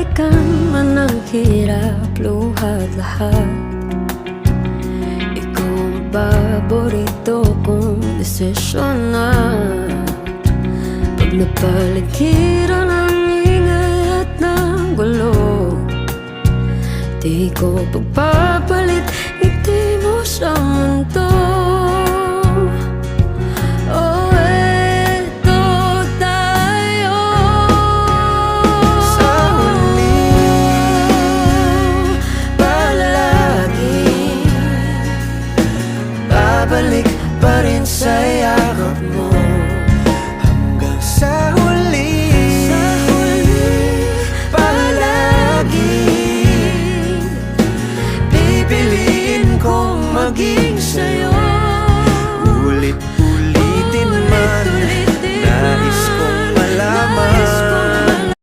balikan man ang hirap, luhat lahat. Ikaw ang paborito kong desisyon na. Pag napaligiran ang ingay at ng gulo, di ko